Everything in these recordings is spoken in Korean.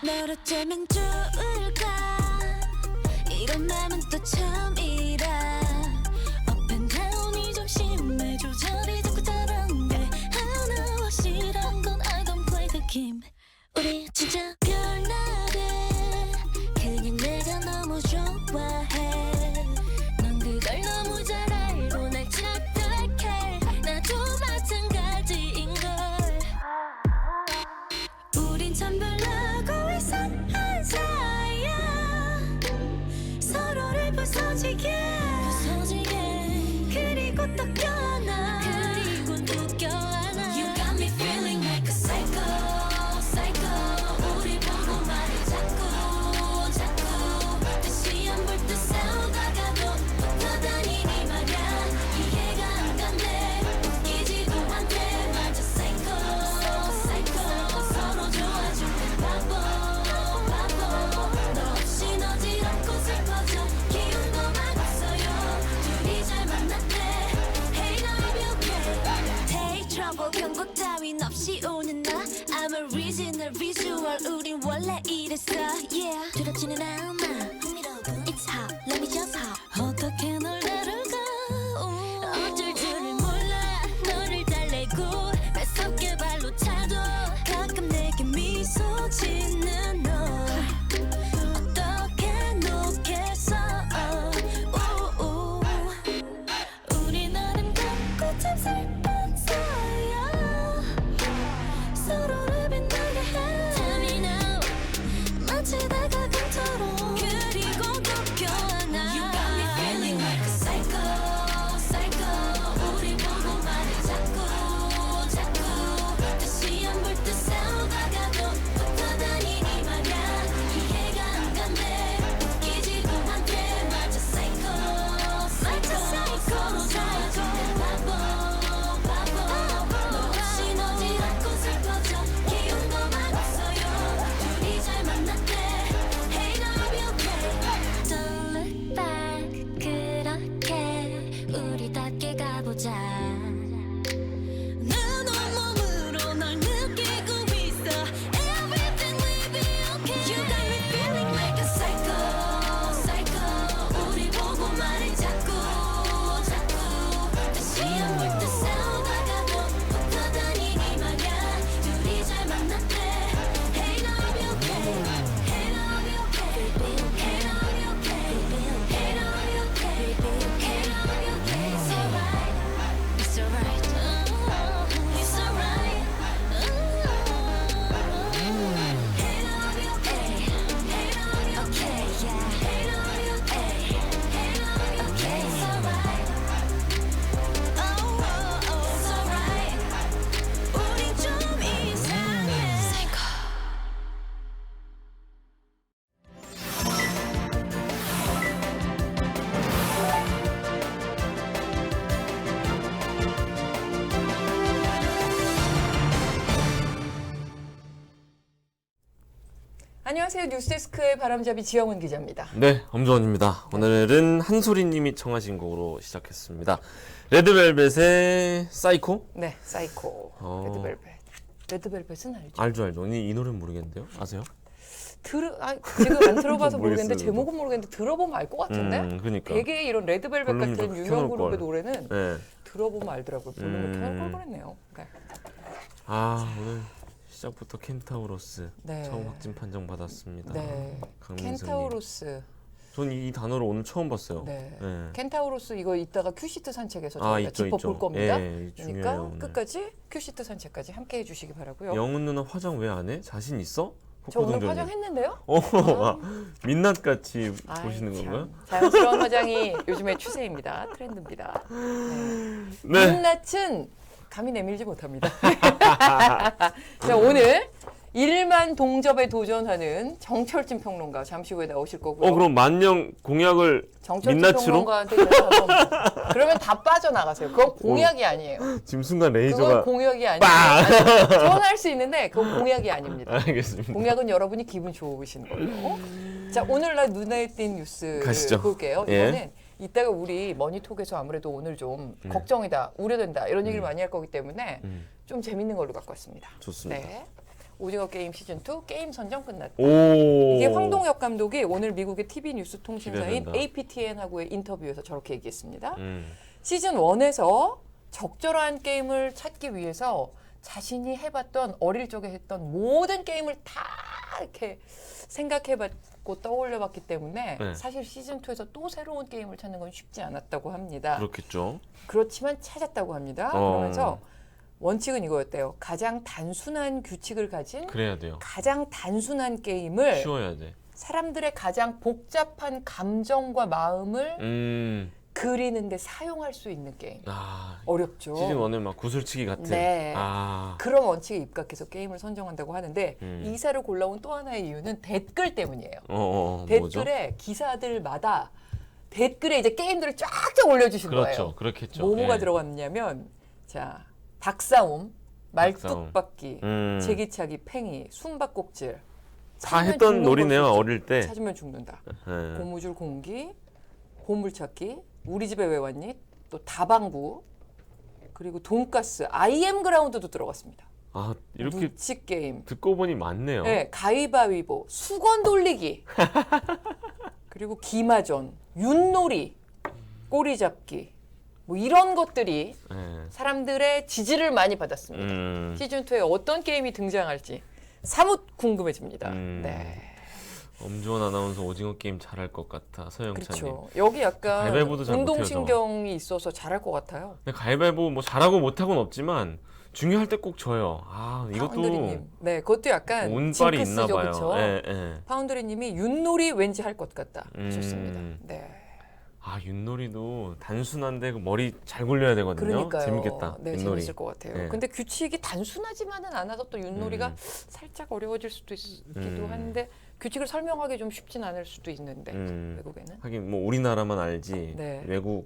널 어쩌면 좋을까 이런 맘은 또 처음이라 Up and down이 좀 심해 조절이 자꾸 다른데 하나 확실한 건 I don't play the game 우리 진짜 별나래 그냥 내가 너무 좋아해 넌 그걸 너무 잘 알고 날 착각해 나도 마찬가지인걸 우린 참 별나고 이상한 사이야 서로를 부서지게 그리고 또 껴안아 그리고 또 껴안아 You got me feeling like a psycho psycho 우리 보고 말을 자꾸 다시 안 볼 듯 싸우다가도 붙어다니니 말야 이해가 안 간대 웃기지도 않대 맞아 psycho psycho 서로 좋아주는 바보 너 없인 어지럽고 슬퍼져 기운도 막 없어요 둘이 잘 만났대 Hey now be okay Take trouble 경고 따윈 없이 오는 나 I'm a original visual 우린 원래 이랬어 Yeah 두렵지는 않아 It's hot let me just hop 어떻게 널 다룰까 어쩔 줄을 몰라 너를 달래고 매섭게 발로 차도 가끔 내게 미소 짓는 너 어떻게 놓겠어 우리 나름 같고 참 슬픈 사이야 서로를 빛나게 해 Tell me now 마치 다가감처럼 그리고 또 껴안아 You got me feeling like a psycho psycho 우리 보고 말을 자꾸 다시 안 볼 듯 싸우다가도 붙어다니니 말야 이해가 안 간대 웃기지도 않대 맞아 psycho psycho 서로 좋아주는 바보 너 없이 어지럽고 슬퍼져 기운도 막 없어요 둘이 잘 만났대 Hey now be okay Don't look back 그렇게 우리답게 가보자 난 온몸으로 널 느끼고 있어 Everything will be okay You got me feeling like a psycho psycho 우리 보고 말을 자꾸 다시 안 볼 듯 싸우다가도 붙어다니니 말야 둘이 잘 만났대 Hey now be okay Hey now be okay Hey now be okay Hey now be okay Hey now be okay It's alright It's alright It's alright Hey now be okay Hey now be okay yeah Hey now be okay Hey now be okay It's alright It's alright 우린 좀 이상해 Psycho 안녕하세요. 뉴스데스크의 바람잡이 지영은 기자입니다. 네, 엄주원입니다. 오늘은 한소리님이 청하신 곡으로 시작했습니다. 레드벨벳의 사이코? 네, 사이코. 레드벨벳. 레드벨벳은 알죠? 알죠. 이 노래는 모르겠는데요? 아세요? 지금 안 들어봐서 모르겠는데 모르겠어요, 제목은 모르겠는데 들어보면 알 것 같은데? 그러니까. 되게 이런 레드벨벳 볼륨 같은 좀 유명 켜놓을 그룹의 걸. 노래는 네. 들어보면 알더라고요. 볼륨을 켜놓을 걸 그랬네요. 네. 오늘 시작부터 켄타우로스 네. 처음 확진 판정 받았습니다. 네. 강민수님. 켄타우로스. 전 이 단어를 오늘 처음 봤어요. 네. 네. 켄타우로스 이거 이따가 큐시트 산책에서 저희가 있죠, 짚어볼 있죠. 겁니다. 예, 그러니까 중요해요, 오늘. 끝까지 큐시트 산책까지 함께 해주시기 바라고요. 영은 누나 화장 왜 안 해? 자신 있어? 저 오늘 폭포동전이. 화장했는데요? 민낯같이 아이, 보시는 참. 건가요? 자연스러운 화장이 요즘의 추세입니다. 트렌드입니다. 네. 네. 민낯은 감히 내밀지 못합니다. 자, 오늘 일만 동접에 도전하는 정철진 평론가 잠시 후에 나오실 거고요. 그럼 만년 공약을 정철진 민낯으로? 평론가한테 연락하고 그러면 다 빠져나가세요. 그건 공약이 아니에요. 지금 순간 그건 레이저가 공약이 아니에요. 빵! 저는 할 수 있는데 그건 공약이 아닙니다. 알겠습니다. 공약은 여러분이 기분 좋으신 걸로. 자, 오늘날 눈에 띈 뉴스 가시죠. 볼게요. 예. 이거는 이따가 우리 머니톡에서 아무래도 오늘 좀 걱정이다, 우려된다 이런 얘기를 많이 할 거기 때문에 좀 재밌는 걸로 갖고 왔습니다. 좋습니다. 네. 오징어 게임 시즌 2 게임 선정 끝났다. 오. 이게 황동혁 감독이 오늘 미국의 TV 뉴스 통신사인 기대된다. APTN하고의 인터뷰에서 저렇게 얘기했습니다. 음. 시즌 1에서 적절한 게임을 찾기 위해서 자신이 해봤던 어릴 적에 했던 모든 게임을 다 이렇게 생각해봤고 떠올려봤기 때문에 네. 사실 시즌 2에서 또 새로운 게임을 찾는 건 쉽지 않았다고 합니다. 그렇겠죠. 그렇지만 찾았다고 합니다. 그러면서 원칙은 이거였대요. 가장 단순한 규칙을 가진 그래야 돼요. 가장 단순한 게임을 쉬워야 돼. 사람들의 가장 복잡한 감정과 마음을 그리는데 사용할 수 있는 게임. 아, 어렵죠. 시즌 1은 막 구슬치기 같은. 네. 아. 그런 원칙에 입각해서 게임을 선정한다고 하는데 음. 이사를 골라온 또 하나의 이유는 댓글 때문이에요. 뭐죠? 댓글에 기사들마다 댓글에 이제 게임들을 쫙쫙 올려주신 그렇죠. 거예요. 그렇겠죠. 뭐가 예. 들어갔냐면 자 닭싸움, 닭싸움. 말뚝박기, 제기차기, 팽이, 숨바꼭질 다 찾으면 했던 죽는 놀이네요. 걸 수 있죠. 어릴 때. 찾으면 죽는다. 예. 고무줄 공기, 보물찾기, 우리 집에 왜 왔니? 또 다방구, 그리고 돈가스, IM 그라운드도 들어갔습니다. 아, 이렇게 눈치 게임, 듣고 보니 많네요. 네, 가위바위보, 수건 돌리기, 그리고 기마전, 윷놀이, 꼬리잡기, 뭐 이런 것들이 예. 사람들의 지지를 많이 받았습니다. 시즌 2에 어떤 게임이 등장할지 사뭇 궁금해집니다. 네. 엄주원 아나운서 오징어 게임 잘할 것 같아. 서영찬님. 그렇죠. 여기 약간 가위바위보도 잘 못해요, 운동신경이 있어서 잘할 것 같아요. 근데 가위바위보 뭐 잘하고 못하고는 없지만 중요할 때 꼭 져요. 아, 이것도 파운드리님. 네, 그것도 약간 운빨이 있나 징크스죠, 봐요. 그렇죠? 예, 예. 파운드리님이 윷놀이 왠지 할 것 같다 하셨습니다. 네. 아, 윷놀이도 단순한데 그 머리 잘 굴려야 되거든요. 그러니까요. 재밌겠다. 네, 윷놀이. 재밌을 것 같아요. 네. 근데 규칙이 단순하지만은 않아서 또 윷놀이가 살짝 어려워질 수도 있기도 한데 규칙을 설명하기 좀 쉽진 않을 수도 있는데 외국에는. 하긴 뭐 우리나라만 알지 네. 외국에는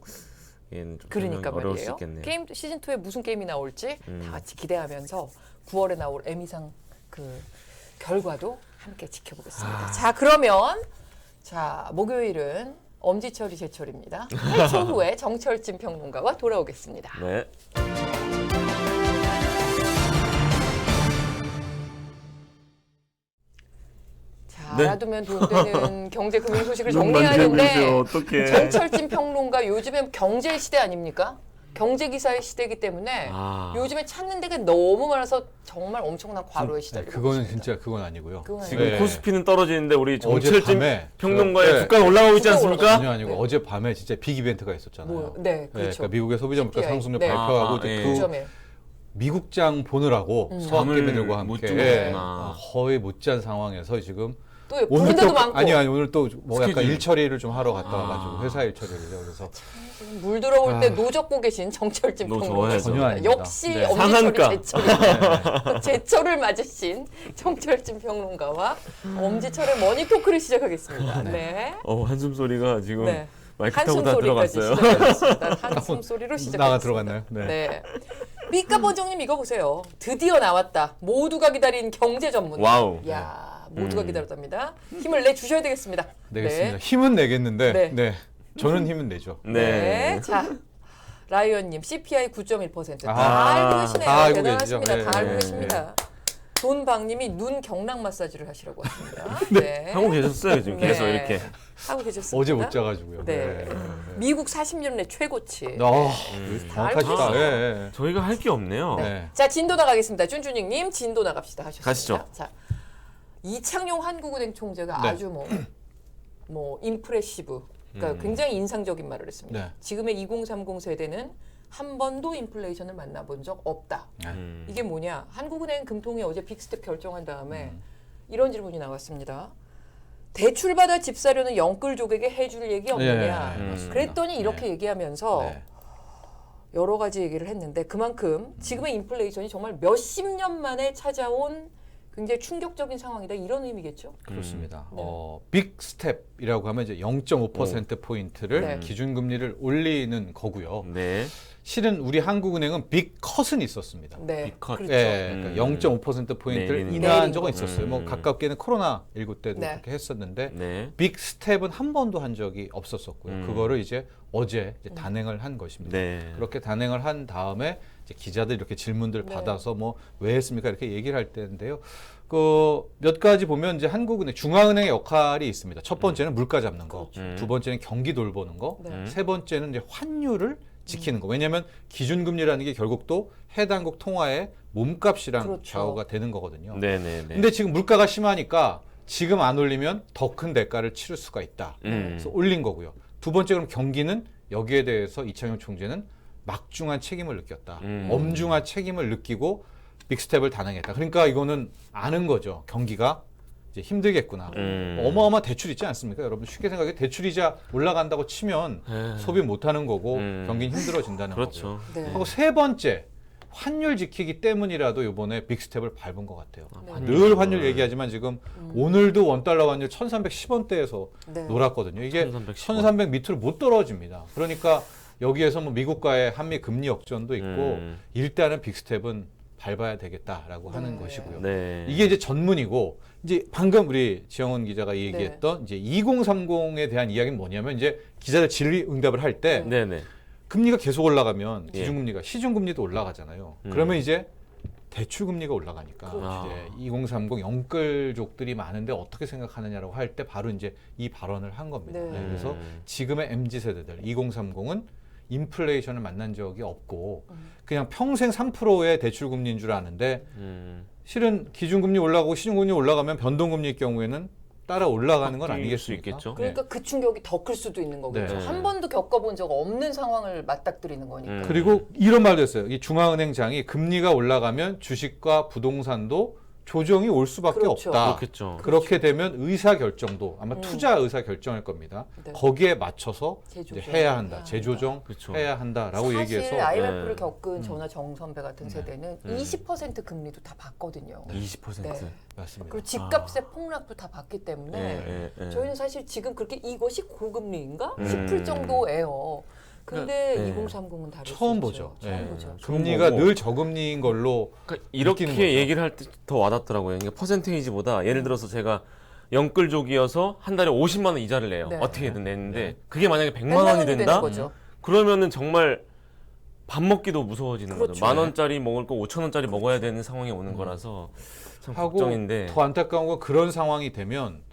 좀 그러니까 어려울 수 말이에요. 있겠네요. 게임 시즌 2에 무슨 게임이 나올지 다 같이 기대하면서 9월에 나올 에미상 그 결과도 함께 지켜보겠습니다. 자, 그러면 자, 목요일은 엄지철이 제철입니다. 8초 후에 정철진 평론가와 돌아오겠습니다. 네. 자, 네. 알아두면 돈 되는 경제 금융 소식을 너무 정리하는데 어떡해. 정철진 평론가 요즘엔 경제 시대 아닙니까? 경제 기사의 시대이기 때문에 아. 요즘에 찾는 데가 너무 많아서 정말 엄청난 과로에 시달리고 그거는 있습니다. 진짜 그건 아니고요. 그건 지금 네. 코스피는 떨어지는데 우리 어제 정철진 밤에 평론가의 네. 주가는 올라가고 있지 않습니까? 전혀 아니고 네. 어제 밤에 진짜 빅 이벤트가 있었잖아요. 뭐, 네, 그렇죠. 그러니까 미국의 소비자 물가 CPI. 상승률 네. 발표하고 아, 이제 예. 그 9점에 미국장 보느라고 서학개미들과 잠을 못 함께 주무셨구나. 거의 못 잔 상황에서 지금 또 오늘 보는 데도 또 많고 아니 오늘 또 뭐 약간 스케줄. 일 처리를 좀 하러 갔다 와가지고 회사 일 처리를요. 그래서 물 들어올 때 노젓고 계신 정철진 노 평론가 좋아해서. 전혀 아닙니다. 역시 네. 엄지철이 상한가. 제철 제철을 맞으신 정철진 평론가와 엄지철의 머니토크를 시작하겠습니다. 네. 한숨 소리가 지금 네. 마이크 타고 한숨 다 소리까지 들어갔어요. 시작하겠습니다. 한숨 소리로 시작하겠습니다. 나가 들어갔나요? 네. 네. 미카 번정님 이거 보세요. 드디어 나왔다. 모두가 기다린 경제 전문. 와우. 야, 모두가 기다렸답니다. 힘을 내 주셔야 되겠습니다. 내겠습니다. 네. 힘은 내겠는데 네. 네. 저는 힘은 내죠. 네. 자, 라이언님 CPI 9.1%. 다 아, 알고 계시네요. 다 알고 대단하십니다. 계시죠. 다 알고 네. 계십니다. 돈방님이 눈 경락 마사지를 하시라고 하십니다. 네. 하고 계셨어요 지금 네. 계속 이렇게. 하고 계셨습니다. 어제 못 자가지고요. 네. 미국 40년 내 최고치. 정확하시다. 알고 예, 예. 저희가 할 게 없네요. 네. 자, 진도 나가겠습니다. 쭌쭌닉님 진도 나갑시다 하셨습니다. 가시죠. 자, 이창용 한국은행 총재가 네. 아주 뭐 임프레시브, 그러니까 굉장히 인상적인 말을 했습니다. 네. 지금의 2030 세대는 한 번도 인플레이션을 만나본 적 없다. 이게 뭐냐? 한국은행 금통이 어제 빅스텝 결정한 다음에 이런 질문이 나왔습니다. 대출받아 집 사려는 영끌족에게 해줄 얘기 없느냐? 맞습니다. 그랬더니 이렇게 네. 얘기하면서 네. 여러 가지 얘기를 했는데 그만큼 지금의 인플레이션이 정말 몇십 년 만에 찾아온 굉장히 충격적인 상황이다 이런 의미겠죠? 그렇습니다. 네. 빅 스텝이라고 하면 이제 0.5% 포인트를 네. 기준금리를 올리는 거고요. 네. 실은 우리 한국은행은 빅 컷은 있었습니다. 네, 빅컷. 그렇죠. 예, 그러니까 0.5% 포인트를 내리는 인하한 내린 적은 거. 있었어요. 뭐 가깝게는 코로나 19 때도 네. 그렇게 했었는데 네. 빅 스텝은 한 번도 한 적이 없었었고요. 그거를 이제 어제 이제 단행을 한 것입니다. 네. 그렇게 단행을 한 다음에 이제 기자들 이렇게 질문들 네. 받아서 뭐 왜 했습니까 이렇게 얘기를 할 때인데요. 그 몇 가지 보면 이제 한국은행 중앙은행의 역할이 있습니다. 첫 번째는 물가 잡는 거, 그렇죠. 두 번째는 경기 돌보는 거, 네. 세 번째는 이제 환율을 지키는 거. 왜냐하면 기준금리라는 게 결국 또 해당국 통화의 몸값이랑 그렇죠. 좌우가 되는 거거든요. 네네네. 근데 지금 물가가 심하니까 지금 안 올리면 더 큰 대가를 치를 수가 있다. 그래서 올린 거고요. 두 번째 그럼 경기는 여기에 대해서 이창용 총재는 막중한 책임을 느꼈다. 엄중한 책임을 느끼고 빅스텝을 단행했다. 그러니까 이거는 아는 거죠. 경기가 이제 힘들겠구나. 어마어마한 대출 있지 않습니까? 여러분 쉽게 생각해 대출이자 올라간다고 치면 소비 못하는 거고 경기는 힘들어진다는 그렇죠. 거고요. 네. 하고 세 번째 환율 지키기 때문이라도 이번에 빅스텝을 밟은 것 같아요. 네. 늘 환율 얘기하지만 지금 오늘도 원달러 환율 1310원대에서 네. 놀았거든요. 이게 1310원. 1300 밑으로 못 떨어집니다. 그러니까 여기에서 뭐 미국과의 한미 금리 역전도 있고 일단은 빅스텝은 밟아야 되겠다라고 하는 네. 것이고요. 네. 이게 이제 전문이고 이제 방금 우리 지영은 기자가 얘기했던 이제 2030에 대한 이야기는 뭐냐면 이제 기자들 질의응답을 할 때 네네. 금리가 계속 올라가면 예. 기준금리가 시중금리도 올라가잖아요. 그러면 이제 대출금리가 올라가니까 그렇죠. 이제 2030 영끌족들이 많은데 어떻게 생각하느냐라고 할 때 바로 이제 이 발언을 한 겁니다. 네. 네, 그래서 지금의 MZ 세대들 2030은 인플레이션을 만난 적이 없고 그냥 평생 3%의 대출금리인 줄 아는데 실은 기준금리 올라가고 시중금리 올라가면 변동금리일 경우에는 따라 올라가는 건 바뀔 수 아니겠습니까? 있겠죠. 그러니까 그 충격이 더 클 수도 있는 거겠죠. 네. 한 번도 겪어본 적 없는 상황을 맞닥뜨리는 거니까. 그리고 이런 말도 했어요. 이 중앙은행장이 금리가 올라가면 주식과 부동산도 조정이 올 수밖에 그렇죠. 없다. 그렇겠죠. 그렇게 되면 의사 결정도 아마 투자 의사 결정일 겁니다. 네. 거기에 맞춰서 재조정 이제 해야 한다. 해야 재조정 그렇죠. 해야 한다라고 사실 얘기해서 IMF를 네. 겪은 저나 정 선배 같은 세대는 20% 금리도 다 봤거든요. 20%. 네. 맞습니다. 그리고 집값의 폭락도 다 봤기 때문에 예, 예, 예. 저희는 사실 지금 그렇게 이것이 고금리인가 음. 싶을 정도예요. 근데 네. 2030은 다를 처음 수 보죠. 있죠. 처음 예. 보죠. 금리가 보고. 늘 저금리인 걸로 그러니까 느끼는 거죠. 이렇게 얘기를 할 때 더 와닿더라고요. 그러니까 퍼센테이지보다 예를 들어서 제가 영끌족이어서 한 달에 50만 원 이자를 내요. 네. 어떻게든 내는데 그게 만약에 100만 100만 원이 원이 된다? 되는 거죠. 그러면은 정말 밥 먹기도 무서워지는 그렇죠. 거죠. 10,000원짜리 먹을 거 5,000원짜리 먹어야 되는 상황이 오는 거라서 참 하고 걱정인데. 더 안타까운 건 그런 상황이 되면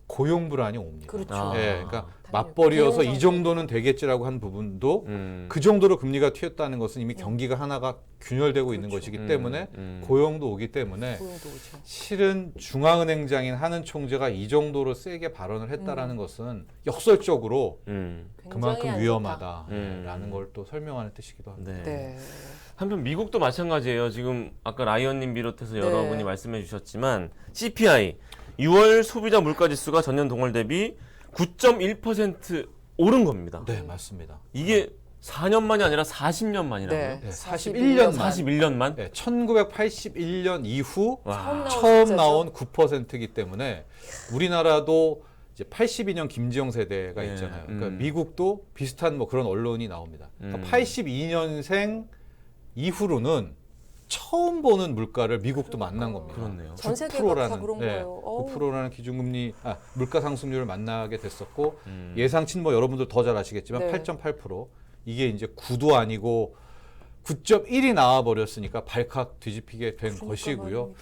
고용 불안이 옵니다. 그렇죠. 아. 예, 그러니까 당연히. 맞벌이여서 비용 이 정도는 되겠지라고 한 부분도 음. 그 정도로 금리가 튀었다는 것은 이미 경기가 하나가 균열되고 있는 그렇죠. 것이기 때문에 음. 고용도 오기 때문에 고용도 오죠. 실은 중앙은행장인 하는 총재가 이 정도로 세게 발언을 했다라는 것은 역설적으로 음. 굉장히 그만큼 안 위험하다라는 걸 또 설명하는 뜻이기도 합니다. 네. 좋다. 네. 한편 미국도 마찬가지예요. 지금 아까 라이언님 비롯해서 여러분이 네. 말씀해 주셨지만 CPI 6월 소비자 물가지수가 전년 동월 대비 9.1% 오른 겁니다. 네, 맞습니다. 이게 4년 만이 아니라 40년 만이라고요? 네. 네, 41년 41년만? 네, 1981년 이후 와. 처음 숫자죠. 나온 9%이기 때문에 우리나라도 이제 82년 김지영 세대가 네, 있잖아요. 그러니까 음. 미국도 비슷한 뭐 그런 언론이 나옵니다. 그러니까 82년생 이후로는 처음 보는 물가를 미국도 만난 겁니다. 그렇네요. 전 세계가 다 9%라는, 그런 거예요. 어우. 9%라는 기준금리, 물가 상승률을 만나게 됐었고 예상치는 뭐 여러분들 더 잘 아시겠지만 네. 8.8% 이게 이제 9도 아니고 9.1이 나와 버렸으니까 발칵 뒤집히게 된 그러니까 것이고요. 말입니다.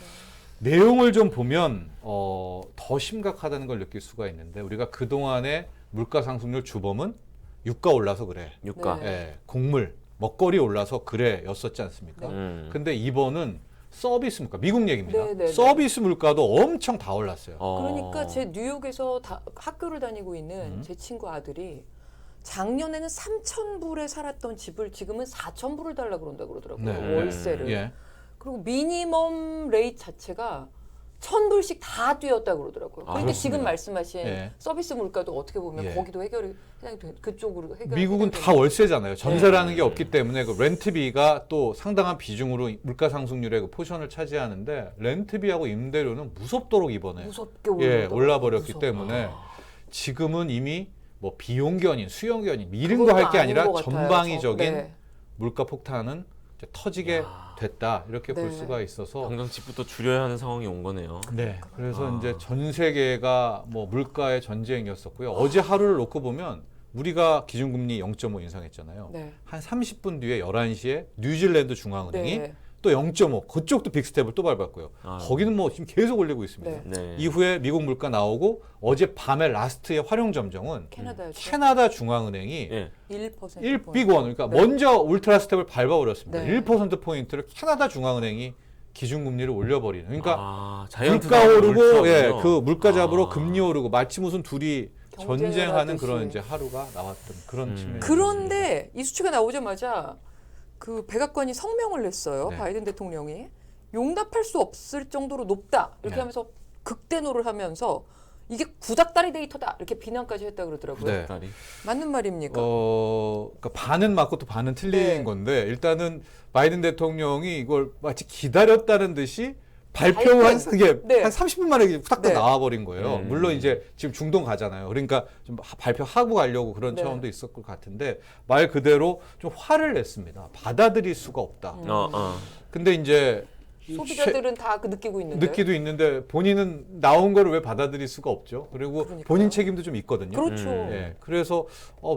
내용을 좀 보면 더 심각하다는 걸 느낄 수가 있는데 우리가 그 동안의 물가 상승률 주범은 유가 올라서 그래, 유가. 네. 예, 곡물, 먹거리 올라서 그래였었지 않습니까? 근데 이번은 서비스 물가, 미국 얘기입니다. 네, 네, 네. 서비스 물가도 엄청 다 올랐어요. 그러니까 제 뉴욕에서 학교를 다니고 있는 제 친구 아들이 작년에는 3,000불에 살았던 집을 지금은 4,000불을 달라 그런다 그러더라고요. 네. 월세를. 예. 그리고 미니멈 레이트 자체가 1,000불씩 다 뛰었다 그러더라고요. 아, 그러니까 지금 그렇습니다. 말씀하신 예. 서비스 물가도 어떻게 보면 예. 거기도 해결이 그냥 그쪽으로 해결. 미국은 다 월세잖아요. 전세라는 게 없기 때문에 그 렌트비가 또 상당한 비중으로 물가 상승률의 그 포션을 차지하는데 렌트비하고 임대료는 무섭도록 이번에 무섭게 올라버렸기 무섭다. 때문에 지금은 이미 뭐 비용견인, 수용견인 이런 거 그것도 할 게 아닌 아니라 것 같아요. 전방위적인 네. 물가 폭탄은 이제 터지게 됐다 이렇게 볼 네. 수가 있어서 당장 집부터 줄여야 하는 상황이 온 거네요. 네, 그래서 이제 전 세계가 뭐 물가의 전쟁이었었고요. 어제 하루를 놓고 보면 우리가 기준금리 0.5 인상했잖아요. 네. 한 30분 뒤에 11시에 뉴질랜드 중앙은행이 네. 또 0.5 그쪽도 빅스텝을 또 밟았고요. 아. 거기는 뭐 지금 계속 올리고 있습니다. 네. 네. 이후에 미국 물가 나오고 어제 밤에 라스트의 활용 점정은 캐나다였죠. 캐나다 중앙은행이 예. 1% 1빅 원 그러니까 네. 먼저 울트라 스텝을 밟아버렸습니다. 네. 1% 포인트를 캐나다 중앙은행이 기준금리를 올려버리는. 그러니까 아, 자이언트 물가 오르고 울트라군요. 예, 그 물가 잡으로 아. 금리 오르고 마치 무슨 둘이 경쟁을 전쟁하는 하듯이. 그런 이제 하루가 나왔던 그런 측면이 그런데 이 수치가 나오자마자 그 백악관이 성명을 냈어요. 네. 바이든 대통령이 용납할 수 없을 정도로 높다 이렇게 네. 하면서 극대노를 하면서 이게 구닥다리 데이터다 이렇게 비난까지 했다 그러더라고요. 네. 다리. 맞는 말입니까? 그러니까 반은 맞고 또 반은 틀린 네. 건데 일단은 바이든 대통령이 이걸 마치 기다렸다는 듯이 발표한 게 네. 한 30분 만에 후딱 네. 나와버린 거예요. 음. 물론 이제 지금 중동 가잖아요. 그러니까 좀 발표하고 가려고 그런 네. 차원도 있었을 것 같은데 말 그대로 좀 화를 냈습니다. 받아들일 수가 없다. 근데 이제 소비자들은 다 그 느끼고 있는데. 느끼도 있는데 본인은 나온 거를 왜 받아들일 수가 없죠. 그리고 그러니까요. 본인 책임도 좀 있거든요. 그렇죠. 예, 그래서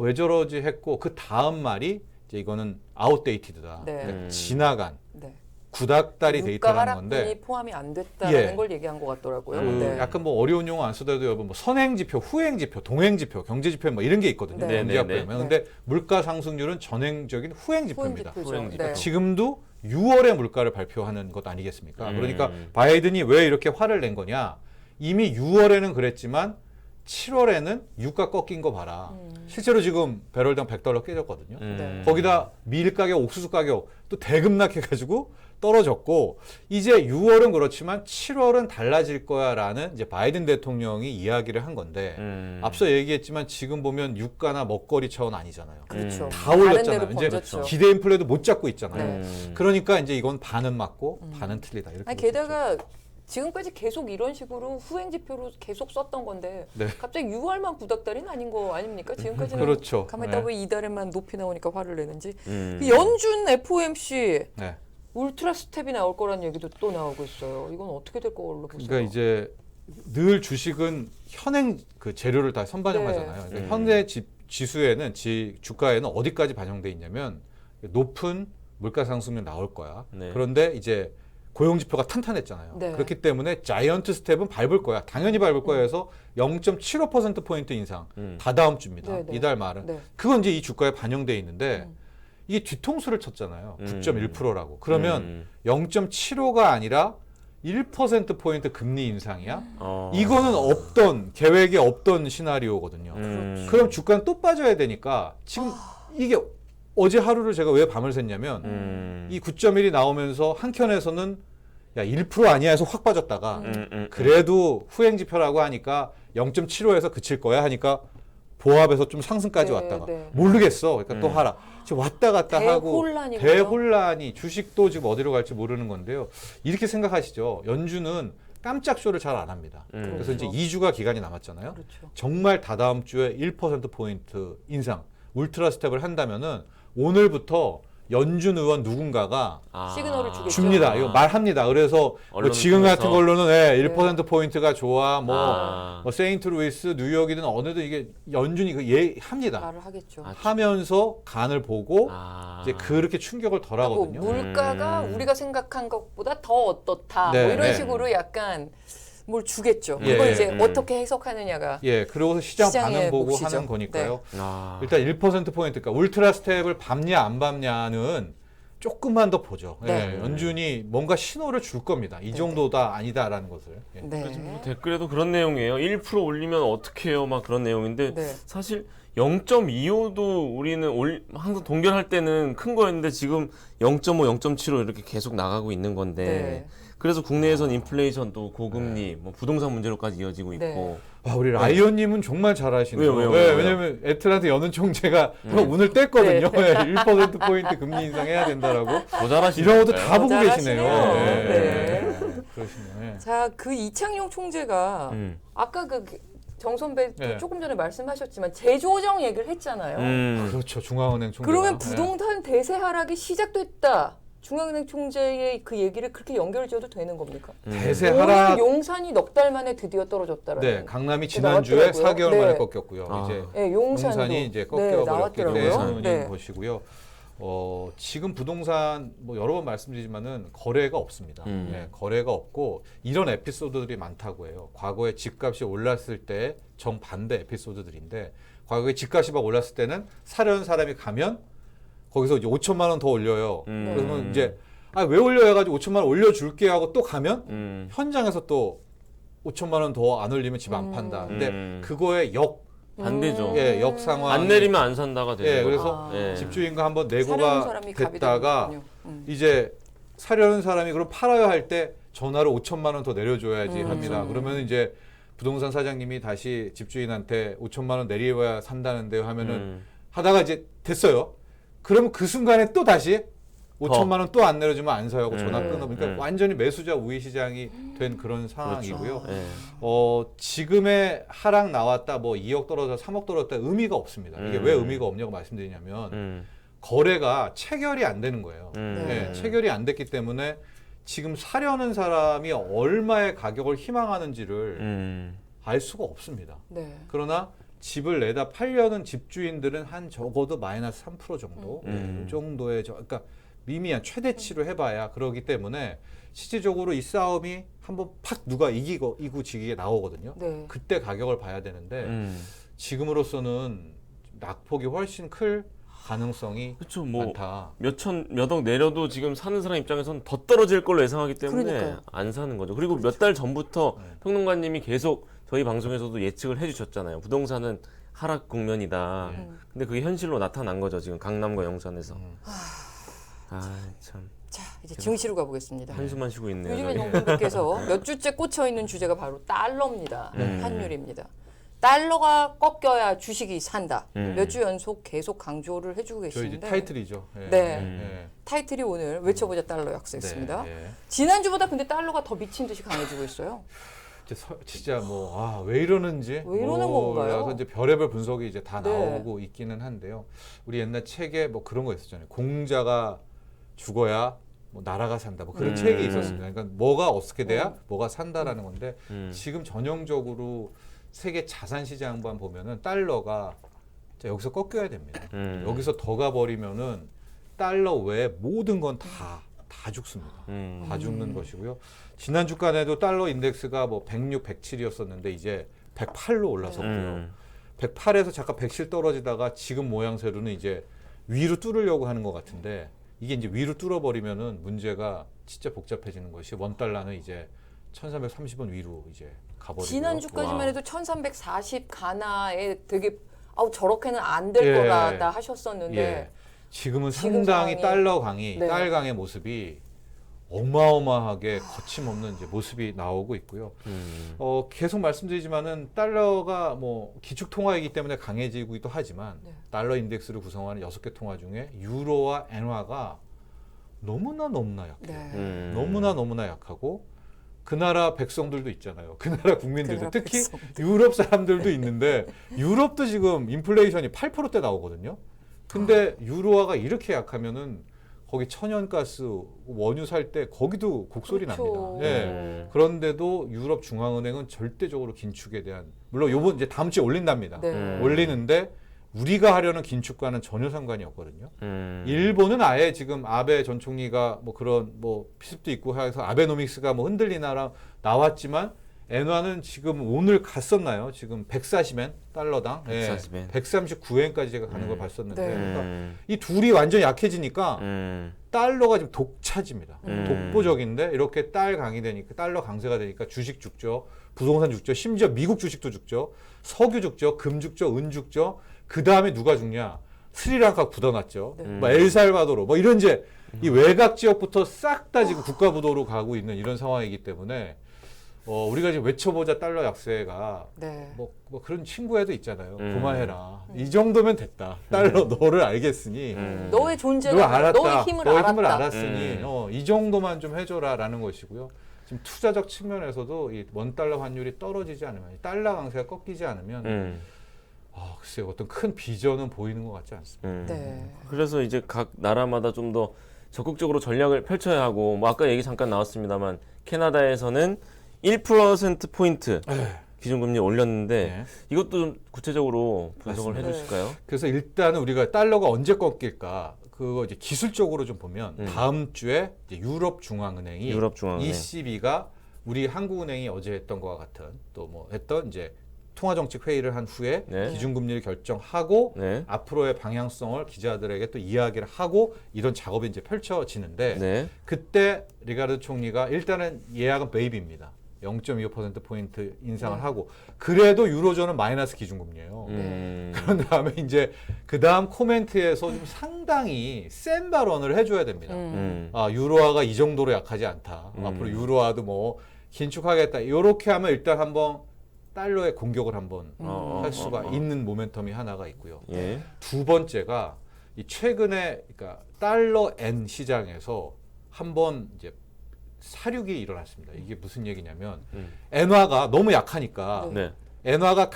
왜 저러지 했고 그 다음 말이 이제 이거는 아웃데이티드다. 네. 그러니까 지나간 네. 구닥다리 물가 데이터라는 하락분이 건데 포함이 안 됐다는 예. 걸 얘기한 것 같더라고요. 그 네. 약간 뭐 어려운 용어 안 쓰더라도 여러분 뭐 선행지표, 후행지표, 동행지표, 경제지표 뭐 이런 게 있거든요. 네. 경제학 네, 네, 배우면. 네. 근데 물가 상승률은 전행적인 후행지표입니다. 후행지표죠. 후행지표. 네. 지금도 6월에 물가를 발표하는 것 아니겠습니까? 음. 그러니까 바이든이 왜 이렇게 화를 낸 거냐? 이미 6월에는 그랬지만 7월에는 유가 꺾인 거 봐라. 실제로 지금 배럴당 $100 깨졌거든요. 네. 거기다 밀 가격, 옥수수 가격 또 대급락해가지고 떨어졌고 이제 6월은 그렇지만 7월은 달라질 거야라는 이제 바이든 대통령이 이야기를 한 건데 앞서 얘기했지만 지금 보면 유가나 먹거리 차원 아니잖아요. 그렇죠. 다 올렸잖아요. 다른 데로 이제 번졌죠. 기대 인플레도 못 잡고 있잖아요. 네. 그러니까 이제 이건 반은 맞고 반은 틀리다 이렇게. 아니, 보겠죠. 게다가 지금까지 계속 이런 식으로 후행지표로 계속 썼던 건데 네. 갑자기 6월만 구닥다리는 아닌 거 아닙니까? 지금까지는 그렇죠. 가만히 네. 있다 보면 이달에만 높이 나오니까 화를 내는지. 음. 그 연준 FOMC 네. 울트라 스텝이 나올 거라는 얘기도 또 나오고 있어요. 이건 어떻게 될 걸로 보세요? 그러니까 이제 늘 주식은 현행 그 재료를 다 선반영하잖아요. 네. 그러니까 현재 지수에는 주가에는 어디까지 반영돼 있냐면 높은 물가 상승률 나올 거야. 네. 그런데 이제 고용 지표가 탄탄했잖아요. 네. 그렇기 때문에 자이언트 스텝은 밟을 거야. 당연히 밟을 거야 해서 0.75% 포인트 인상. 다 다음 주입니다. 네, 네. 이달 말은. 네. 그건 이제 이 주가에 반영돼 있는데 이게 뒤통수를 쳤잖아요. 9.1%라고. 그러면 0.75가 아니라 1%포인트 금리 인상이야? 이거는 없던, 계획에 없던 시나리오거든요. 그럼 주가는 또 빠져야 되니까 지금 이게 어제 하루를 제가 왜 밤을 샜냐면 이 9.1이 나오면서 한켠에서는 야, 1% 아니야 해서 확 빠졌다가 그래도 후행지표라고 하니까 0.75에서 그칠 거야 하니까 보합에서 좀 상승까지 네, 왔다가 네. 모르겠어. 그러니까 또 하라. 지금 왔다 갔다 하고 대혼란이군요. 대혼란이 주식도 지금 어디로 갈지 모르는 건데요. 이렇게 생각하시죠. 연준은 깜짝 쇼를 잘 안 합니다. 그래서 이제 그렇죠. 2주가 기간이 남았잖아요. 그렇죠. 정말 다다음 주에 1%포인트 인상, 울트라 스텝을 한다면은 오늘부터 연준 의원 누군가가 시그널을 주겠죠. 줍니다. 이거 말합니다. 그래서 뭐 언론을 지금 같은 통해서. 걸로는 1%포인트가 좋아. 아. 뭐 세인트루이스, 뉴욕이든 어느든 이게 연준이 합니다. 말을 하겠죠. 하면서 간을 보고 이제 그렇게 충격을 덜 그리고 하거든요. 물가가 우리가 생각한 것보다 더 어떻다. 네, 뭐 이런 네. 식으로 약간 뭘 주겠죠. 예, 이걸 이제 음. 어떻게 해석하느냐가 예, 그러고서 시장 시장의 반응 보고 몫이죠. 하는 거니까요. 일단 1%포인트, 그러니까 울트라 스텝을 밟냐 안 밟냐는 조금만 더 보죠. 네. 예, 연준이 뭔가 신호를 줄 겁니다. 이 정도다 아니다라는 것을. 예. 네. 그래서 뭐 댓글에도 그런 내용이에요. 1% 올리면 어떻게 해요? 막 그런 내용인데 네. 사실 0.25도 우리는 항상 동결할 때는 큰 거였는데 지금 0.5, 0.75 이렇게 계속 나가고 있는 건데 네. 그래서 국내에선 인플레이션도 고금리, 뭐 부동산 문제로까지 이어지고 있고 네. 아, 우리 라이언님은 정말 잘하시네요. 왜요? 왜냐면 애틀란타 여는 총재가 오늘 뗐거든요. 1%포인트 금리 인상해야 된다라고. 더 잘하시는 이런 것도 다 보고 잘하시네요. 계시네요. 네. 그러시네요. 예. 자, 그 이창용 총재가 아까 그 정선배 네. 조금 전에 말씀하셨지만 재조정 얘기를 했잖아요. 그렇죠. 중앙은행 총재. 그러면 부동산 대세 하락이 시작됐다. 중앙은행 총재의 그 얘기를 그렇게 연결지어도 되는 겁니까? 대세 오늘 하락. 용산이 넉 달 만에 드디어 떨어졌다라는. 네, 강남이 게 지난주에 나왔더라고요. 4개월 만에 네. 꺾였고요. 아. 이제 네, 용산도 이제 네, 꺾여버렸기 나왔더라고요. 때문인 네. 것이고요. 지금 부동산 뭐 여러 번 말씀드리지만은 거래가 없습니다. 네, 거래가 없고 이런 에피소드들이 많다고 해요. 과거에 집값이 올랐을 때 정반대 에피소드들인데 과거에 집값이 막 올랐을 때는 사려는 사람이 가면 거기서 이제 5천만 원 더 올려요. 그러면 이제 왜 올려 해가지고 5천만 원 올려줄게 하고 또 가면 현장에서 또 5천만 원 더 안 올리면 집 안 판다. 근데 그거에 반대죠. 역 상황 안 내리면 안 산다가 되는 예, 거죠. 그래서 예. 집주인과 한번 사려는 내고가 사람이 갑이 됐다가 되는군요. 이제 사려는 사람이 그럼 팔아야 할 때 전화로 5천만 원 더 내려줘야지 합니다. 그러면 이제 부동산 사장님이 다시 집주인한테 5천만 원 내려야 산다는데요 하면은 하다가 이제 됐어요. 그러면 그 순간에 또 다시 5천만 원 또 안 내려주면 안 사요 하고 전화 끊어. 그러니까 완전히 매수자 우위 시장이 된 그런 상황이고요. 예. 지금의 하락 나왔다 뭐 2억 떨어져 3억 떨어졌다 의미가 없습니다. 이게 왜 의미가 없냐고 말씀드리냐면 거래가 체결이 안 되는 거예요. 네, 체결이 안 됐기 때문에 지금 사려는 사람이 얼마의 가격을 희망하는지를 알 수가 없습니다. 네. 그러나 집을 내다 팔려는 집주인들은 한 적어도 마이너스 3% 정도, 이 정도의 그러니까 미미한 최대치로 해봐야 그러기 때문에 실질적으로 이 싸움이 한번 팍 누가 이기고 지기게 나오거든요. 네. 그때 가격을 봐야 되는데 지금으로서는 낙폭이 훨씬 클 가능성이 그렇죠. 뭐 많다. 몇억 내려도 지금 사는 사람 입장에서는 더 떨어질 걸로 예상하기 때문에 그러니까요. 안 사는 거죠. 그리고 몇 달 전부터 평론가님이 계속 저희 방송에서도 예측을 해주셨잖아요. 부동산은 하락 국면이다. 근데 그게 현실로 나타난 거죠. 지금 강남과 영산에서. 참 자, 이제 증시로 가보겠습니다. 한숨만 쉬고 있네요. 요즘에 저희. 정부님께서 몇 주째 꽂혀 있는 주제가 바로 달러입니다. 환율입니다. 달러가 꺾여야 주식이 산다. 몇 주 연속 계속 강조를 해주고 저 이제 계시는데 타이틀이죠. 네. 타이틀이 오늘 외쳐보자 달러 약세였습니다. 네. 지난주보다 근데 달러가 더 미친 듯이 강해지고 있어요. 진짜 뭐 왜 이러는지 왜 이러는 건가요? 그래서 이제 별의별 분석이 이제 다 네. 나오고 있기는 한데요. 우리 옛날 책에 뭐 그런 거 있었잖아요. 공자가 죽어야 뭐 나라가 산다. 뭐 그런 책이 있었습니다. 그러니까 뭐가 어떻게 돼야 뭐가 산다라는 건데 지금 전형적으로 세계 자산 시장 한번 보면은 달러가 여기서 꺾여야 됩니다. 여기서 더 가버리면은 달러 외에 모든 건 다 죽습니다. 다 죽는 것이고요. 지난 주간에도 달러 인덱스가 뭐 106, 107이었었는데 이제 108로 올라섰고요. 108에서 잠깐 107 떨어지다가 지금 모양새로는 이제 위로 뚫으려고 하는 것 같은데 이게 이제 위로 뚫어버리면은 문제가 진짜 복잡해지는 것이 원 달러는 이제 1,330원 위로 이제 가버리고요. 지난주까지만 해도 1340 가나에 되게 저렇게는 안 될 예. 거라다 하셨었는데 예. 지금은 지금 상당히 상황이- 달러 강이 네. 달강의 모습이 어마어마하게 거침없는 이제 모습이 나오고 있고요. 계속 말씀드리지만은 달러가 뭐 기축 통화이기 때문에 강해지기도 하지만 네. 달러 인덱스를 구성하는 6개 통화 중에 유로와 엔화가 너무나 약해요. 네. 너무나 약하고 그 나라 백성들도 있잖아요. 그 나라 국민들도 나라 특히 백성들. 유럽 사람들도 있는데 유럽도 지금 인플레이션이 8%대 나오거든요. 근데 유로화가 이렇게 약하면은 거기 천연가스 원유 살 때 거기도 곡소리 그렇죠. 납니다. 예. 그런데도 유럽 중앙은행은 절대적으로 긴축에 대한 물론 요번 이제 다음 주에 올린답니다. 네. 올리는데 우리가 하려는 긴축과는 전혀 상관이 없거든요. 일본은 아예 지금 아베 전 총리가 뭐 그런 뭐 피습도 있고 해서 아베노믹스가 뭐 흔들리나라 나왔지만 엔화는 지금 오늘 갔었나요? 지금 140엔 달러당 140엔. 139엔까지 제가 가는 걸 봤었는데 네. 그러니까 이 둘이 완전 약해지니까 달러가 지금 독차지입니다. 독보적인데 이렇게 달 강이 되니까 달러 강세가 되니까 주식 죽죠. 부동산 죽죠. 심지어 미국 주식도 죽죠. 석유 죽죠. 금 죽죠. 은 죽죠. 그 다음에 누가 죽냐? 스리랑카 굳어놨죠. 네. 뭐 엘살바도르 뭐 이런 이제 이 외곽 지역부터 싹 다 지금 국가 부도로 가고 있는 이런 상황이기 때문에 우리가 지금 외쳐보자 달러 약세가 네. 뭐 그런 친구애도 있잖아요. 그만해라. 이 정도면 됐다. 달러 너를 알겠으니 너의 너 존재를 알았다. 너의 힘을 너의 알았다. 힘을 알았으니 이 정도만 좀 해줘라라는 것이고요. 지금 투자적 측면에서도 이 원 달러 환율이 떨어지지 않으면 달러 강세가 꺾이지 않으면 글쎄요 어떤 큰 비전은 보이는 것 같지 않습니다. 네. 그래서 이제 각 나라마다 좀 더 적극적으로 전략을 펼쳐야 하고 뭐 아까 얘기 잠깐 나왔습니다만 캐나다에서는 1% 포인트 기준금리 올렸는데 네. 이것도 좀 구체적으로 분석을 맞습니다. 해주실까요? 그래서 일단은 우리가 달러가 언제 꺾일까? 그거 이제 기술적으로 좀 보면 다음 주에 이제 유럽 중앙은행이 유럽 중앙은행. ECB가 우리 한국은행이 어제 했던 것과 같은 또 뭐 했던 이제 통화정책 회의를 한 후에 네. 기준금리를 결정하고 네. 앞으로의 방향성을 기자들에게 또 이야기를 하고 이런 작업이 이제 펼쳐지는데 네. 그때 리가르드 총리가 일단은 예약은 베이비입니다. 0.25%포인트 인상을 네. 하고 그래도 유로존은 마이너스 기준금리예요. 그런 다음에 이제 그 다음 코멘트에서 좀 상당히 센 발언을 해줘야 됩니다. 아, 유로화가 이 정도로 약하지 않다. 앞으로 유로화도 뭐 긴축하겠다. 이렇게 하면 일단 한번 달러의 공격을 한번 할 수가 있는 모멘텀이 하나가 있고요. 예. 두 번째가 이 최근에 그러니까 달러 엔 시장에서 한번 이제 사륙이 일어났습니다. 이게 무슨 얘기냐면 엔화가 너무 약하니까 네. 엔화가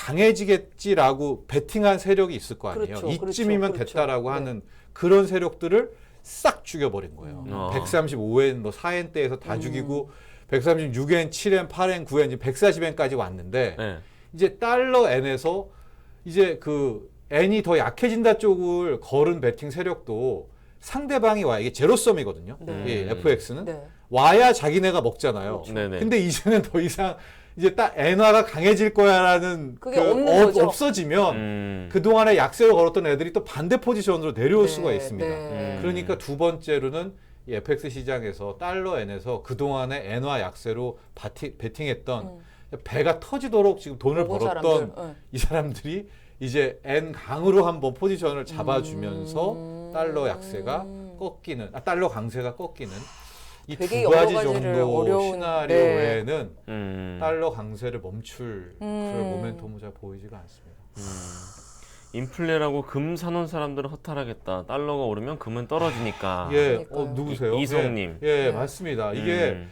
강해지겠지라고 베팅한 세력이 있을 거 아니에요. 그렇죠, 이쯤이면 그렇죠. 됐다라고 네. 하는 그런 세력들을 싹 죽여버린 거예요. 아. 135엔, 뭐 4엔대에서 다 죽이고 136엔, 7엔, 8엔, 9엔, 이제 140엔까지 왔는데 네. 이제 달러 엔에서 이제 그 엔이 더 약해진다 쪽을 걸은 베팅 세력도 상대방이 와 이게 제로섬이거든요. 네. 예, FX는 네. 와야 자기네가 먹잖아요. 그렇죠. 네네. 근데 이제는 더 이상 이제 딱 엔화가 강해질 거야라는 그게 없는 거죠. 없어지면 그 동안에 약세를 걸었던 애들이 또 반대 포지션으로 내려올 네, 수가 있습니다. 네. 그러니까 두 번째로는 이 FX 시장에서 달러 엔에서 그 동안에 엔화 약세로 베팅했던 배가 터지도록 지금 돈을 먹은 벌었던 사람들, 이 사람들이 이제 엔 강으로 한번 포지션을 잡아주면서 달러 약세가 꺾이는, 달러 강세가 꺾이는 이 되게 두 가지 여러 가지를 정도 어려운- 시나리오 네. 외에는 달러 강세를 멈출 그런 모멘텀은 잘 보이지가 않습니다. 인플레라고 금 사놓은 사람들은 허탈하겠다. 달러가 오르면 금은 떨어지니까. 예, 그러니까요. 누구세요? 이성님. 예, 예, 네. 맞습니다. 이게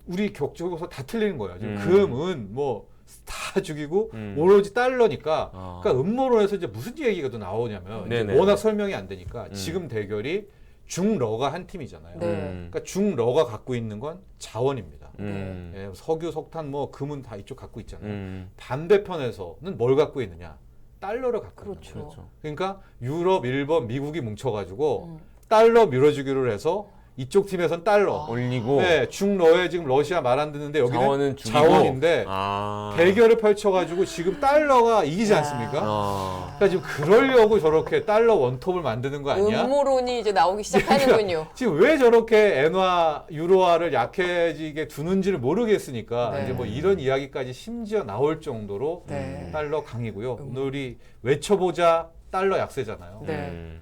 우리 격적으로서 다 틀리는 거예요. 지금 금은 뭐 다 죽이고 오로지 달러니까. 그러니까 음모론에서 이제 무슨 얘기가 또 나오냐면 이제 네네. 워낙 설명이 안 되니까 지금 대결이 중러가 한 팀이잖아요. 네. 그러니까 중러가 갖고 있는 건 자원입니다. 음. 예, 석유, 석탄, 뭐 금은 다 이쪽 갖고 있잖아요. 음. 반대편에서는 뭘 갖고 있느냐? 달러를 갖고 있는 그렇죠. 거죠. 그러니까 유럽, 일본, 미국이 뭉쳐가지고 달러 밀어주기로 해서 이쪽 팀에선 달러. 올리고 네, 중러에 지금 러시아 말 안 듣는데 여기는 자원은 죽이고. 자원인데 아. 대결을 펼쳐가지고 지금 달러가 이기지 않습니까? 아. 그러니까 지금 그러려고 저렇게 달러 원톱을 만드는 거 아니야? 음모론이 이제 나오기 시작하는군요. 지금 왜 저렇게 엔화, 유로화를 약해지게 두는지를 모르겠으니까 네. 이제 뭐 이런 이야기까지 심지어 나올 정도로 네. 달러 강이고요. 오늘 우리 외쳐보자 달러 약세잖아요. 네.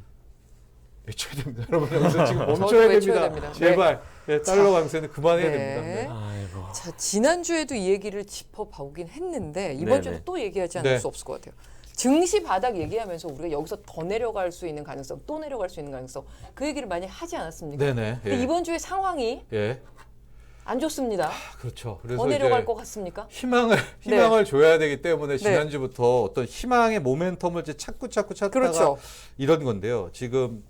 외쳐야 됩니다, 여러분. 여기서 지금 저도 멈춰야 외쳐야 됩니다. 됩니다. 제발 네, 달러 강세는 그만해야 네. 됩니다. 네. 아이고. 자, 지난주에도 이 얘기를 짚어보긴 했는데 이번 네네. 주도 또 얘기하지 않을 네. 수 없을 것 같아요. 증시 바닥 얘기하면서 우리가 여기서 더 내려갈 수 있는 가능성, 또 내려갈 수 있는 가능성 그 얘기를 많이 하지 않았습니까? 네네. 근데 예. 이번 주에 상황이 예, 안 좋습니다. 그렇죠. 그래서 더 내려갈 이제 것 같습니까? 희망을 줘야 되기 때문에 지난주부터 어떤 희망의 모멘텀을 이제 자꾸 찾다가 그렇죠. 이런 건데요. 지금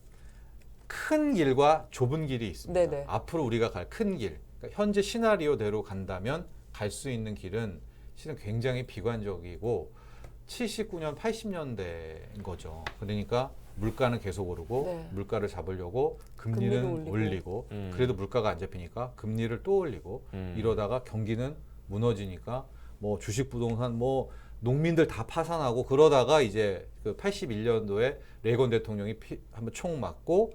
큰 길과 좁은 길이 있습니다. 네네. 앞으로 우리가 갈 큰 길, 그러니까 현재 시나리오대로 간다면 갈 수 있는 길은 실은 굉장히 비관적이고 79년, 80년대인 거죠. 그러니까 물가는 계속 오르고 네. 물가를 잡으려고 금리는 금리를 올리고 그래도 물가가 안 잡히니까 금리를 또 올리고 이러다가 경기는 무너지니까 뭐 주식 부동산 뭐 농민들 다 파산하고 그러다가 이제 그 81년도에 레이건 대통령이 한번 총 맞고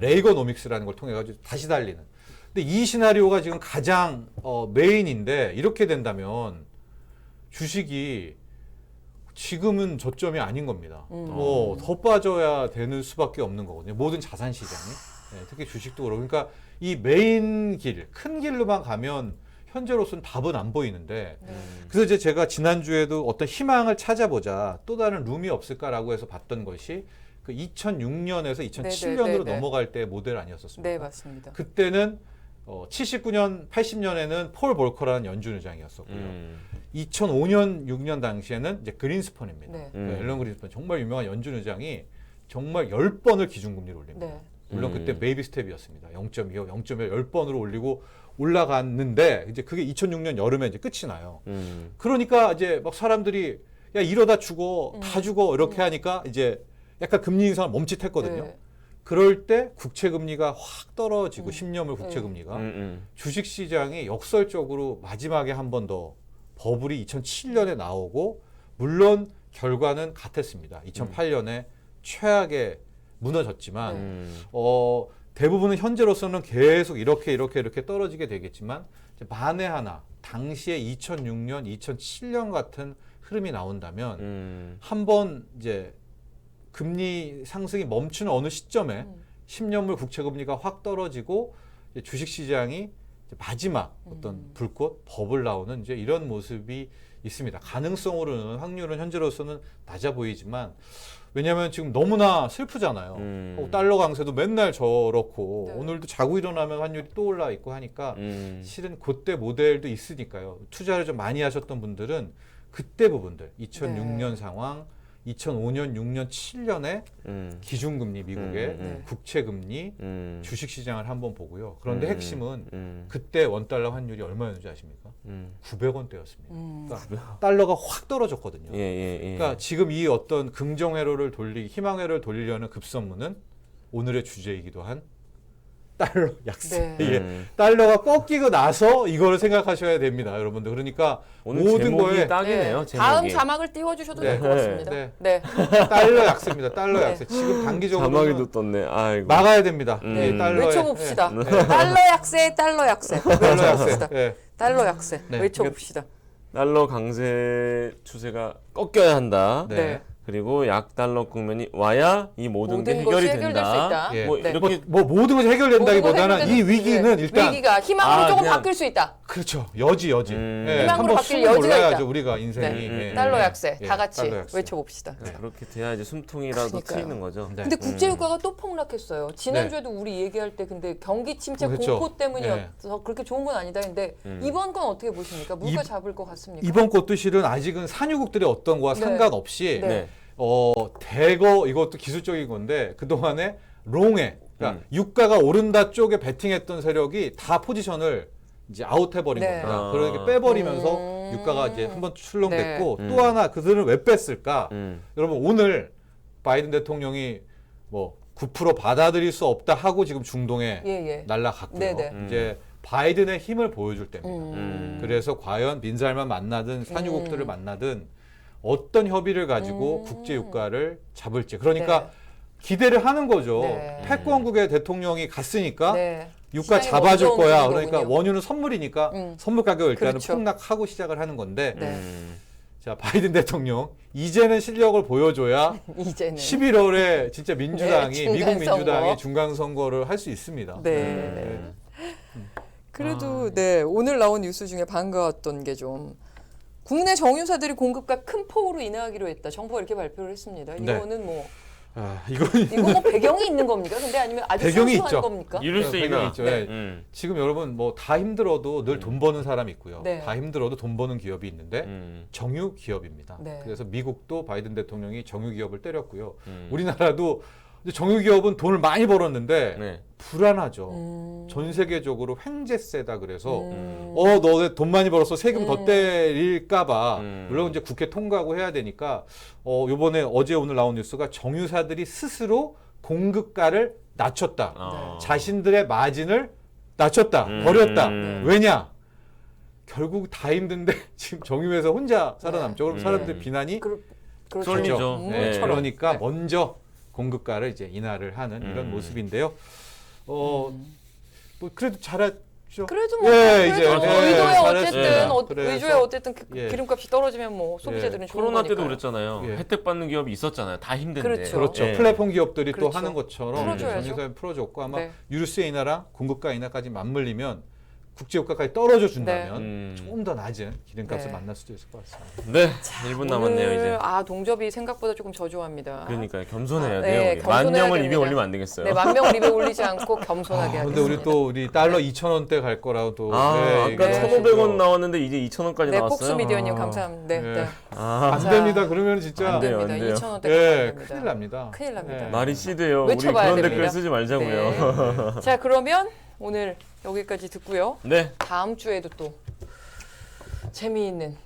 레이거노믹스라는 걸 통해 가지고 다시 달리는. 근데 이 시나리오가 지금 가장 메인인데 이렇게 된다면 주식이 지금은 저점이 아닌 겁니다. 뭐 더 빠져야 되는 수밖에 없는 거거든요. 모든 자산 시장이. 네, 특히 주식도 그렇고. 그러니까 이 메인 길, 큰 길로만 가면 현재로서는 답은 안 보이는데 그래서 이제 제가 지난주에도 어떤 희망을 찾아보자 또 다른 룸이 없을까라고 해서 봤던 것이 그 2006년에서 2007년으로 네네. 넘어갈 때 모델 아니었었습니까? 네, 맞습니다. 그때는 79년, 80년에는 폴 볼커라는 연준 의장이었었고요. 2005년, 6년 당시에는 이제 그린스펀입니다. 네. 앨런 그린스펀 정말 유명한 연준 의장이 정말 10번을 기준금리를 올립니다. 네. 물론 그때 베이비 스텝이었습니다. 0.25, 0.1 10번으로 올리고 올라갔는데 이제 그게 2006년 여름에 이제 끝이 나요. 그러니까 이제 막 사람들이 야 이러다 죽어 다 죽어 이렇게 하니까 이제 약간 금리 인상을 멈칫했거든요. 네. 그럴 때 국채 금리가 확 떨어지고 10년물 국채 금리가 주식 시장이 역설적으로 마지막에 한 번 더 버블이 2007년에 나오고 물론 결과는 같았습니다. 2008년에 최악에 무너졌지만 대부분은 현재로서는 계속 이렇게 떨어지게 되겠지만 이제 만에 하나 당시에 2006년, 2007년 같은 흐름이 나온다면 한번 이제 금리 상승이 멈추는 어느 시점에 10년물 국채 금리가 확 떨어지고 이제 주식 시장이 이제 마지막 어떤 불꽃 버블 나오는 이제 이런 모습이 있습니다. 가능성으로는 확률은 현재로서는 낮아 보이지만 왜냐하면 지금 너무나 슬프잖아요. 달러 강세도 맨날 저렇고 네. 오늘도 자고 일어나면 환율이 또 올라 있고 하니까 실은 그때 모델도 있으니까요. 투자를 좀 많이 하셨던 분들은 그때 부분들 2006년 네. 상황 2005년, 6년, 7년에 기준금리 미국의 국채금리 주식시장을 한번 보고요. 그런데 핵심은 그때 원달러 환율이 얼마였는지 아십니까? 900원대였습니다. 그러니까 달러가 확 떨어졌거든요. 그러니까 지금 이 어떤 긍정회로를 희망회로를 돌리려는 급선무는 오늘의 주제이기도 한 달러 약세. 네. 달러가 꺾이고 나서 이거를 생각하셔야 됩니다, 여러분들. 그러니까 오늘 모든 제목이 거에 딱이네요. 네. 제목이. 다음 자막을 띄워주셔도 될 것 같습니다. 네. 네. 달러 약세입니다. 달러 네. 약세. 지금 단기적으로 자막이도 떴네. 아이고. 막아야 됩니다. 이 달러의 외쳐봅시다. 네. 달러 약세, 달러 약세. 달러 약세. 외쳐봅시다. 네. 달러 약세. 네. 외쳐봅시다. 달러 강세 추세가 꺾여야 한다. 네. 그리고 약달러 국면이 와야 이 모든 게 것이 해결이 해결될 수 된다. 있다. 예. 뭐 네. 이렇게 뭐 모든 것이 해결된다기보다는 모든 이 거 위기는 해결되는- 일단 위기가 희망으로 조금 그냥- 바뀔 수 있다. 그렇죠. 여지. 예, 희망으로 한번 바뀔 숨을 여지가 몰라야죠. 있다. 우리가 인생이. 네. 예. 달러 약세. 예, 다 같이 달러 약세. 외쳐봅시다. 네. 그렇게 돼야 이제 숨통이라도 그러니까요. 트이는 거죠. 네. 근데 국제유가가 또 폭락했어요. 지난주에도 우리 얘기할 때 근데 경기 침체 그렇죠. 공포 때문이어서 그렇게 좋은 건 아니다 했는데 이번 건 어떻게 보십니까? 물가 잡을 것 같습니까? 이번 것도 실은 아직은 산유국들의 어떤 거와 네. 상관없이 네. 대거 이것도 기술적인 건데 그동안에 롱에 그러니까 유가가 오른다 쪽에 베팅했던 세력이 다 포지션을 이제 아웃해버린 네. 겁니다. 그렇게 빼버리면서 유가가 이제 한번 출렁댔고 네. 또 하나 그들은 왜 뺐을까? 음. 여러분 오늘 바이든 대통령이 뭐 9% 받아들일 수 없다 하고 지금 중동에 예. 날라갔고요. 네네. 이제 바이든의 힘을 보여줄 때입니다. 음. 그래서 과연 민살만 만나든 산유국들을 만나든 어떤 협의를 가지고 국제유가를 잡을지. 그러니까 네. 기대를 하는 거죠. 네. 패권국의 대통령이 갔으니까 네. 유가 시장이 잡아줄 먼저 거야. 움직인 그러니까 거군요. 원유는 선물이니까 선물 가격을 일단은 그렇죠. 폭락하고 시작을 하는 건데 네. 자 바이든 대통령 이제는 실력을 보여줘야 이제는 11월에 진짜 민주당이 네, 미국 중간 민주당이 선거. 중간 선거를 할 수 있습니다. 네. 그래도 네 오늘 나온 뉴스 중에 반가웠던 게 좀 국내 정유사들이 공급가 큰 폭으로 인하하기로 했다. 정부가 이렇게 발표를 했습니다. 네. 이거는 뭐 이건 이거 뭐 배경이 있는 겁니까? 근데 아니면 아주 배경이 순수한 있죠. 겁니까? 이룰 수 배경이 있나? 있죠. 네. 지금 여러분 뭐 다 힘들어도 늘 돈 버는 사람이 있고요. 네. 다 힘들어도 돈 버는 기업이 있는데 정유 기업입니다. 네. 그래서 미국도 바이든 대통령이 정유 기업을 때렸고요. 우리나라도 이제 정유 기업은 돈을 많이 벌었는데 네. 불안하죠. 전 세계적으로 횡재세다 그래서 너 돈 많이 벌었어 세금 더 때릴까봐 물론 이제 국회 통과하고 해야 되니까 요번에 어제 오늘 나온 뉴스가 정유사들이 스스로 공급가를 낮췄다. 어. 자신들의 마진을 낮췄다. 버렸다. 왜냐? 결국 다 힘든데 지금 정유회사 혼자 살아남죠. 그럼 사람들 비난이 그렇죠. 쏠리죠. 네, 네. 그러니까 네. 먼저 공급가를 이제 인하를 하는 이런 모습인데요. 뭐 그래도 잘했죠. 그래도 뭐 예, 그래도 이제, 뭐 예, 의도에 잘했습니다. 어쨌든 그래서, 의도에 어쨌든 예. 기름값이 떨어지면 뭐 소비자들은 좋은 코로나 때도 거니까요. 그랬잖아요. 예. 혜택 받는 기업이 있었잖아요. 다 힘든데. 그렇죠. 그렇죠. 예. 플랫폼 기업들이 그렇죠. 또 하는 것처럼 풀어줘야죠. 정유사에 풀어줬고 아마 네. 유류세 인하랑 공급가 인하까지 맞물리면 국제유가까지 떨어져 준다면 네. 좀 더 낮은 기름값을 네. 만날 수도 있을 것 같습니다. 네, 1분 남았네요 오늘, 이제. 동접이 생각보다 조금 저조합니다. 그러니까 겸손해야 아, 돼요. 네, 우리. 겸손해야 10,000명을 입에 됩니다. 올리면 안 되겠어요. 네, 10,000명 리뷰 올리지 않고 겸손하게 근데 하겠습니다. 우리 달러 2,000원대 갈 거라고 또 아까 얘기를 1,500원 하시고. 나왔는데 이제 2,000원까지 네, 나왔어요. 폭스 미디어님 아. 감사합니다. 네, 네. 네. 아, 안 됩니다. 그러면 진짜 안 돼요, 됩니다. 안 돼요. 2,000원대 예, 안 됩니다. 큰일 납니다. 큰일 납니다. 예. 말이 씨돼요. 우리 외쳐봐야 그런 됩니다. 댓글 쓰지 말자고요. 네. 자, 그러면 오늘 여기까지 듣고요. 네, 다음 주에도 또 재미있는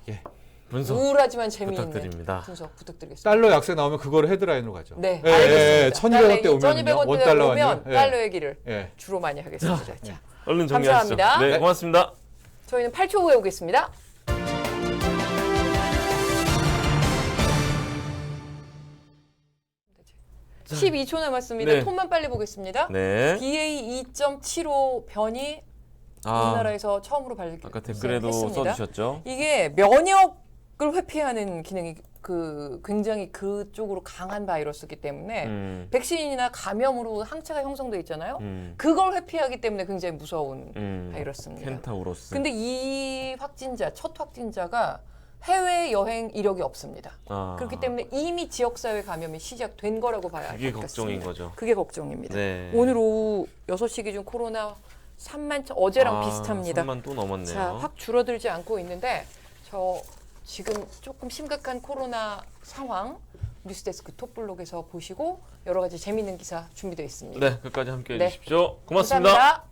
분석 우울하지만 재미있는 부탁드립니다. 분석 부탁드리겠습니다. 달러 약세 나오면 그거를 헤드라인으로 가죠. 네, 예, 알겠습니다. 1,200원대 오면 1,200원대 원달러 오면 예. 달러 얘기를 예. 주로 많이 하겠습니다. 자, 얼른 정리하시죠. 감사합니다. 네, 고맙습니다. 저희는 8초 후에 오겠습니다. 자, 12초 남았습니다. 네. 톤만 빨리 보겠습니다. 네. BA 2.75 변이 우리나라에서 처음으로 아까 댓글에도 발견했습니다. 써주셨죠. 이게 면역을 회피하는 기능이 굉장히 그쪽으로 강한 바이러스이기 때문에 백신이나 감염으로 항체가 형성돼 있잖아요. 그걸 회피하기 때문에 굉장히 무서운 바이러스입니다. 켄타우로스. 근데 이 첫 확진자가 해외 여행 이력이 없습니다. 그렇기 때문에 이미 지역사회 감염이 시작된 거라고 봐야 그게 겠습니다. 걱정인 거죠. 그게 걱정입니다. 네. 오늘 오후 6시 기준 코로나 3만 어제랑 비슷합니다. 3만 또 넘었네요. 자, 확 줄어들지 않고 있는데 저 지금 조금 심각한 코로나 상황 뉴스데스크 톱블록에서 보시고 여러 가지 재미있는 기사 준비되어 있습니다. 네, 끝까지 함께해 네. 주십시오. 고맙습니다. 감사합니다.